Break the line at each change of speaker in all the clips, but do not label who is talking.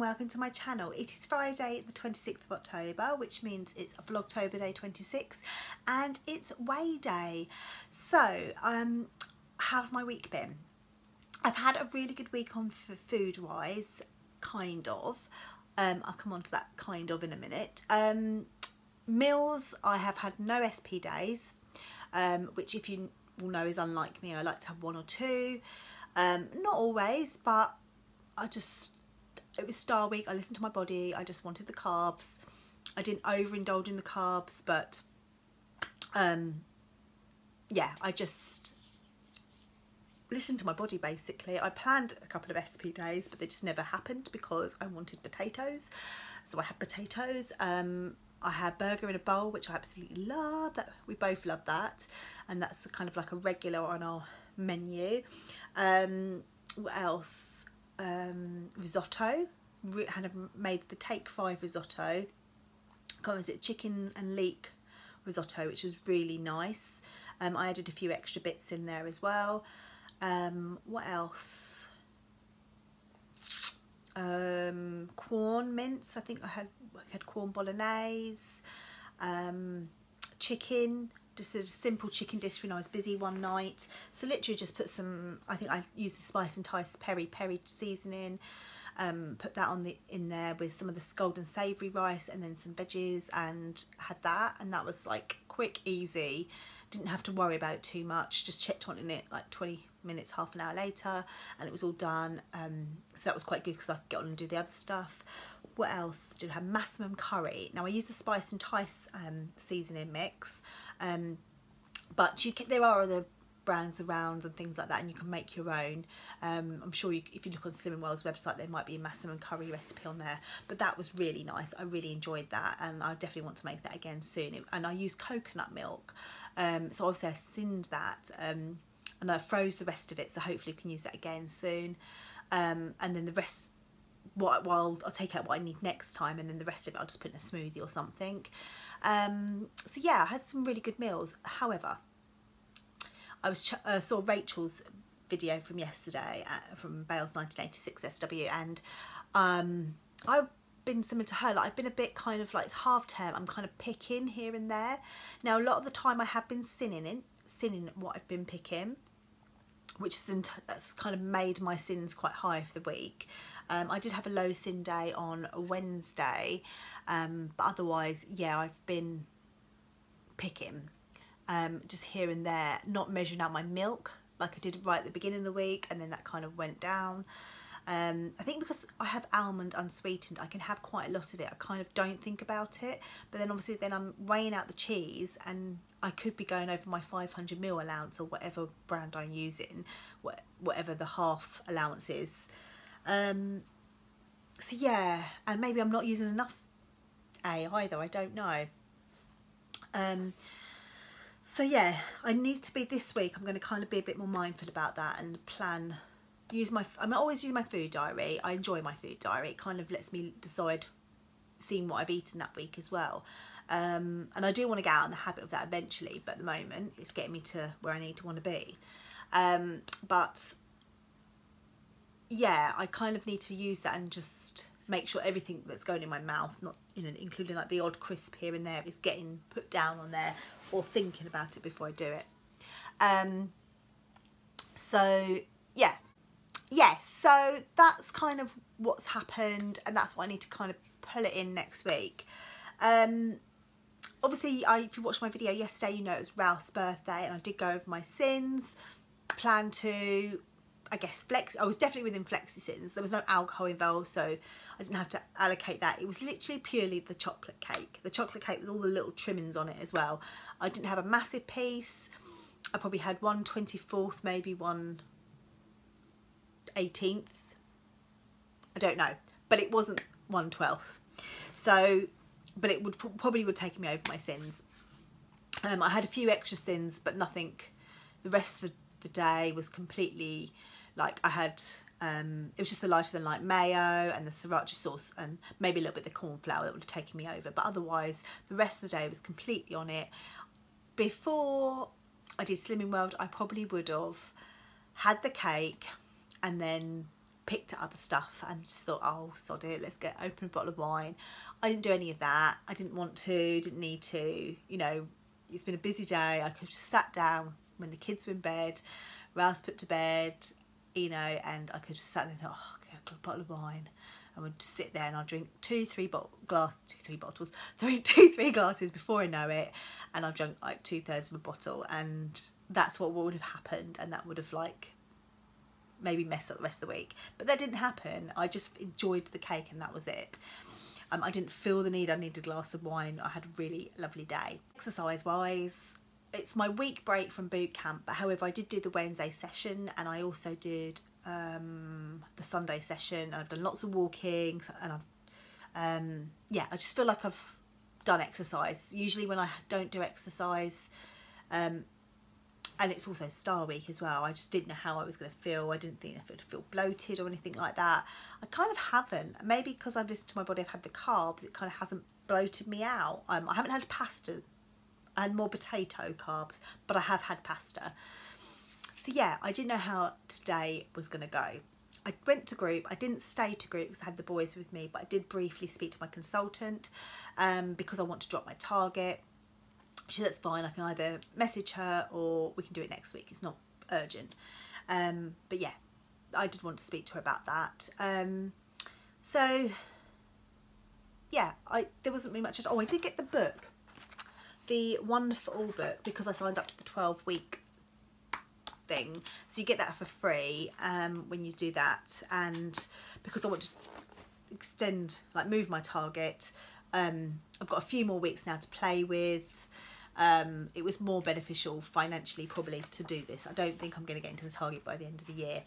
welcome to my channel. It is Friday the 26th of October, which means it's a Vlogtober day 26 and it's weigh day. So how's my week been? I've had a really good week on food wise, kind of. I'll come on to that kind of in a minute. Meals, I have had no SP days, which if you will know is unlike me. I like to have one or two, not always, but it was Star Week. I listened to my body. I just wanted the carbs. I didn't overindulge in the carbs, but yeah, I just listened to my body basically. I planned a couple of SP days, but they just never happened because I wanted potatoes. So I had potatoes. I had burger in a bowl, which I absolutely love. That we both love that, and that's kind of like a regular on our menu. What else? Risotto. Had made the Take 5 risotto. Was it chicken and leek risotto, which was really nice. I added a few extra bits in there as well. What else? Corn mince. I think I had corn bolognese. Chicken. Just a simple chicken dish when I was busy one night. So literally just put some, I think I used the Spice and Tice peri seasoning, put that in there with some of this golden savoury rice and then some veggies, and had that, and that was like quick, easy. Didn't have to worry about it too much, just checked on it like 20 minutes, half an hour later, and it was all done. So that was quite good because I could get on and do the other stuff. What else did I have? Massaman curry. Now I use the Spice and Tice seasoning mix, but there are other brands around and things like that, and you can make your own. I'm sure if you look on Slimming World's website, there might be a Massaman curry recipe on there, but that was really nice. I really enjoyed that, and I definitely want to make that again soon. And I use coconut milk, so obviously I sinned that, and I froze the rest of it, so hopefully we can use that again soon. And then the rest, I'll take out what I need next time, and then the rest of it I'll just put in a smoothie or something. So yeah, I had some really good meals. However, I saw Rachel's video from yesterday from Bales 1986 SW, and I've been similar to her. Like, I've been a bit kind of like, it's half term, I'm kind of picking here and there. Now a lot of the time I have been sinning what I've been picking, that's kind of made my sins quite high for the week. I did have a low sin day on a Wednesday, but otherwise, yeah, I've been picking, just here and there, not measuring out my milk like I did right at the beginning of the week, and then that kind of went down. I think because I have almond unsweetened, I can have quite a lot of it. I kind of don't think about it, but then obviously then I'm weighing out the cheese, and I could be going over my 500ml allowance or whatever brand I'm using, whatever the half allowance is. So yeah, and maybe I'm not using enough either, I don't know. So yeah, I need to be, this week I'm going to kind of be a bit more mindful about that and plan, I'm always using my food diary. I enjoy my food diary. It kind of lets me decide, seeing what I've eaten that week as well. And I do want to get out in the habit of that eventually, but at the moment it's getting me to where I need to want to be. But yeah, I kind of need to use that and just make sure everything that's going in my mouth, not, you know, including like the odd crisp here and there, is getting put down on there, or thinking about it before I do it. So yeah, so that's kind of what's happened, and that's what I need to kind of pull it in next week. Obviously, if you watched my video yesterday, you know it was Ralph's birthday, and I did go over my sins. Plan to, I guess, I was definitely within flexi sins. There was no alcohol involved, so I didn't have to allocate that. It was literally purely the chocolate cake with all the little trimmings on it as well. I didn't have a massive piece. I probably had 1/24th, maybe 1/18th. I don't know, but it wasn't 1/12th. So, but it probably would take me over my sins. I had a few extra sins, but nothing. The rest of the day was completely, like, I had it was just the lighter than light mayo and the sriracha sauce and maybe a little bit of the corn flour that would have taken me over, but otherwise the rest of the day was completely on it. Before I did Slimming World, I probably would have had the cake and then picked at other stuff and just thought, oh, sod it, let's open a bottle of wine. I didn't do any of that. I didn't want to, didn't need to, you know. It's been a busy day. I could have just sat down when the kids were in bed, Rouse put to bed, you know, and I could just sat there and thought, oh, okay, I've got a bottle of wine. And we'd just sit there and I'd drink two, three glasses before I know it. And I've drunk like 2/3 of a bottle, and that's what would have happened. And that would have like maybe messed up the rest of the week. But that didn't happen. I just enjoyed the cake and that was it. I didn't feel the need I needed a glass of wine. I had a really lovely day. Exercise wise, it's my week break from boot camp, but however I did do the Wednesday session and I also did the Sunday session. I've done lots of walking and I've yeah, I just feel like I've done exercise. Usually when I don't do exercise, and it's also Star Week as well, I just didn't know how I was going to feel. I didn't think if it would feel bloated or anything like that. I kind of haven't. Maybe because I've listened to my body, I've had the carbs, it kind of hasn't bloated me out. I haven't had pasta. I had more potato carbs, but I have had pasta. So yeah, I didn't know how today was going to go. I went to group. I didn't stay to group because I had the boys with me, but I did briefly speak to my consultant because I want to drop my target. She said that's fine, I can either message her or we can do it next week, it's not urgent. But yeah, I did want to speak to her about that. So yeah, there wasn't really much. Oh, I did get the book, the One for All book, because I signed up to the 12-week thing. So you get that for free when you do that. And because I want to extend, like move my target, I've got a few more weeks now to play with. It was more beneficial financially probably to do this. I don't think I'm going to get into the target by the end of the year,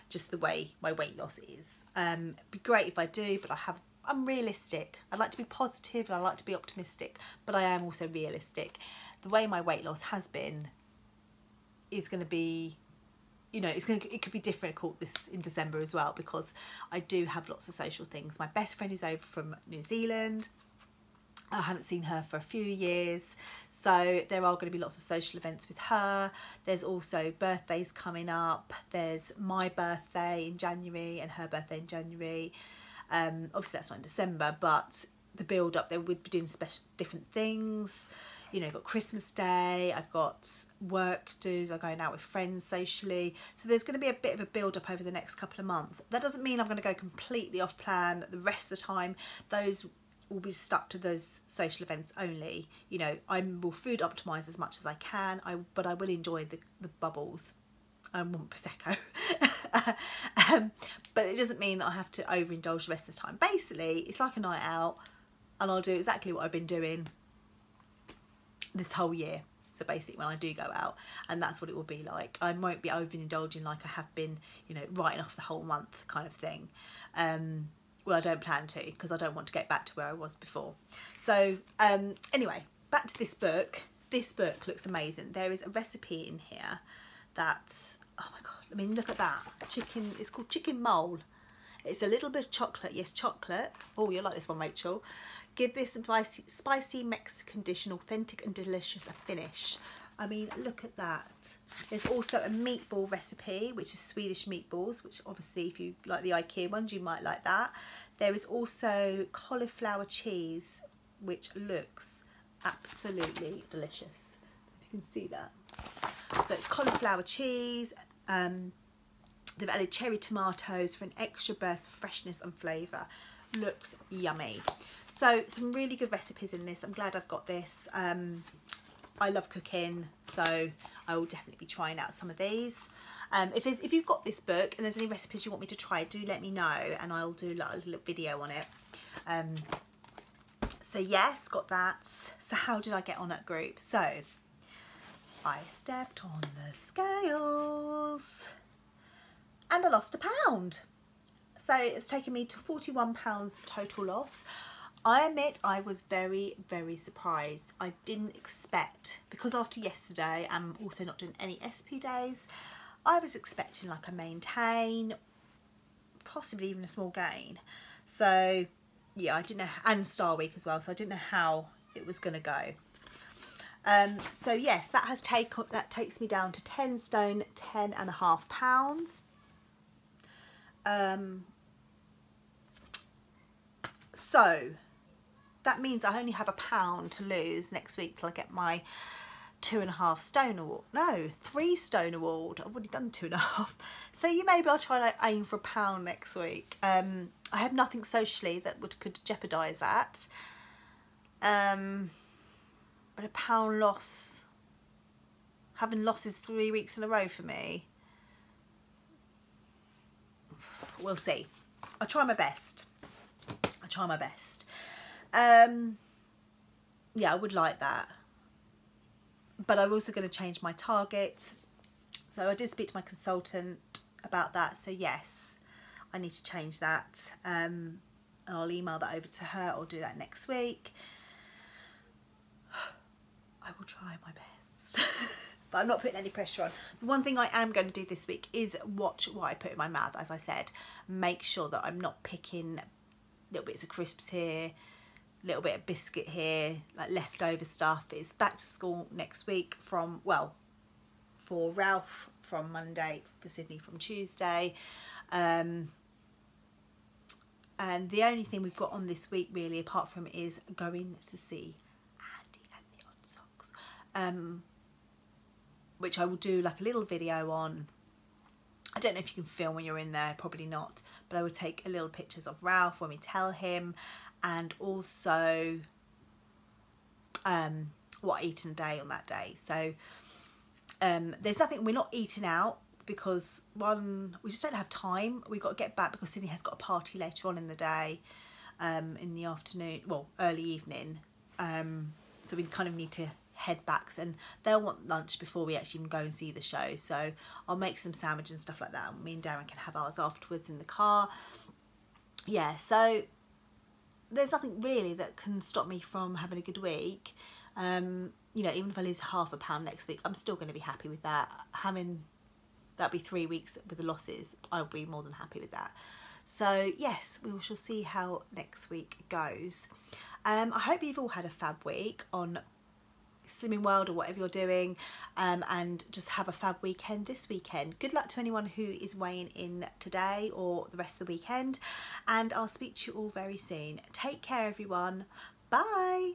just the way my weight loss is. It'd be great if I do, but I'm realistic. I'd like to be positive and I like to be optimistic, but I am also realistic. The way my weight loss has been is going to be, you know, it could be difficult this in December as well, because I do have lots of social things. My best friend is over from New Zealand. I haven't seen her for a few years, so there are going to be lots of social events with her. There's also birthdays coming up. There's my birthday in January and her birthday in January. Obviously that's not in December, but the build up, they would be doing different things. You know, I've got Christmas Day, I've got work to do, I'm going out with friends socially. So there's going to be a bit of a build up over the next couple of months. That doesn't mean I'm going to go completely off plan the rest of the time. Those will be stuck to those social events only. You know, I will food optimise as much as I can, but I will enjoy the bubbles. I want Prosecco. But it doesn't mean that I have to overindulge the rest of the time. Basically, it's like a night out and I'll do exactly what I've been doing this whole year. So basically when I do go out, and that's what it will be like. I won't be overindulging like I have been, you know, writing off the whole month kind of thing. Well, I don't plan to, because I don't want to get back to where I was before. So anyway, back to this book. This book looks amazing. There is a recipe in here that, oh my God, I mean, look at that. Chicken, it's called chicken mole. It's a little bit of chocolate. Yes, chocolate. Oh, you'll like this one, Rachel. Give this spicy Mexican dish an authentic and delicious finish. I mean, look at that. There's also a meatball recipe, which is Swedish meatballs, which obviously if you like the IKEA ones, you might like that. There is also cauliflower cheese, which looks absolutely delicious. If you can see that. So it's cauliflower cheese. They've added cherry tomatoes for an extra burst of freshness and flavour. Looks yummy. So some really good recipes in this. I'm glad I've got this. I love cooking, so I will definitely be trying out some of these. If you've got this book and there's any recipes you want me to try, do let me know and I'll do like a little video on it. So yes, got that. So how did I get on at group? So I stepped on the scales and I lost £1. So it's taken me to £41 total loss. I admit I was very, very surprised. I didn't expect, because after yesterday I'm also not doing any SP days, I was expecting like a maintain, possibly even a small gain. So yeah, I didn't know, and Star Week as well, so I didn't know how it was going to go. So yes, that takes me down to 10 stone, 10.5 pounds. So that means I only have £1 to lose next week till I get my 2.5 stone award. No, 3 stone award. I've already done 2.5. So maybe I'll try to aim for £1 next week. I have nothing socially that could jeopardise that. But £1 loss, having losses 3 weeks in a row for me, we'll see. I'll try my best. I'll try my best. Yeah, I would like that. But I'm also going to change my target. So I did speak to my consultant about that. So yes, I need to change that. And I'll email that over to her. I'll do that next week. I will try my best. But I'm not putting any pressure on. The one thing I am going to do this week is watch what I put in my mouth, as I said. Make sure that I'm not picking little bits of crisps here, little bit of biscuit here, like leftover stuff. It's back to school next week from, well, for Ralph from Monday, for Sydney from Tuesday. And the only thing we've got on this week really, apart from, is going to see Andy and the Odd Socks, which I will do like a little video on. I don't know if you can film when you're in there, probably not, but I will take a little pictures of Ralph when we tell him, and also what I eat in a day on that day. So there's nothing, we're not eating out because, one, we just don't have time. We've got to get back because Sydney has got a party later on in the day, in the afternoon, well, early evening. So we kind of need to head back, and they'll want lunch before we actually even go and see the show. So I'll make some sandwiches and stuff like that, and me and Darren can have ours afterwards in the car. Yeah, so there's nothing really that can stop me from having a good week. You know, even if I lose £0.5 next week, I'm still going to be happy with that. That'll be 3 weeks with the losses. I'll be more than happy with that. So yes, we shall see how next week goes. I hope you've all had a fab week on Slimming World or whatever you're doing, and just have a fab weekend this weekend. Good luck to anyone who is weighing in today or the rest of the weekend, and I'll speak to you all very soon. Take care, everyone. Bye.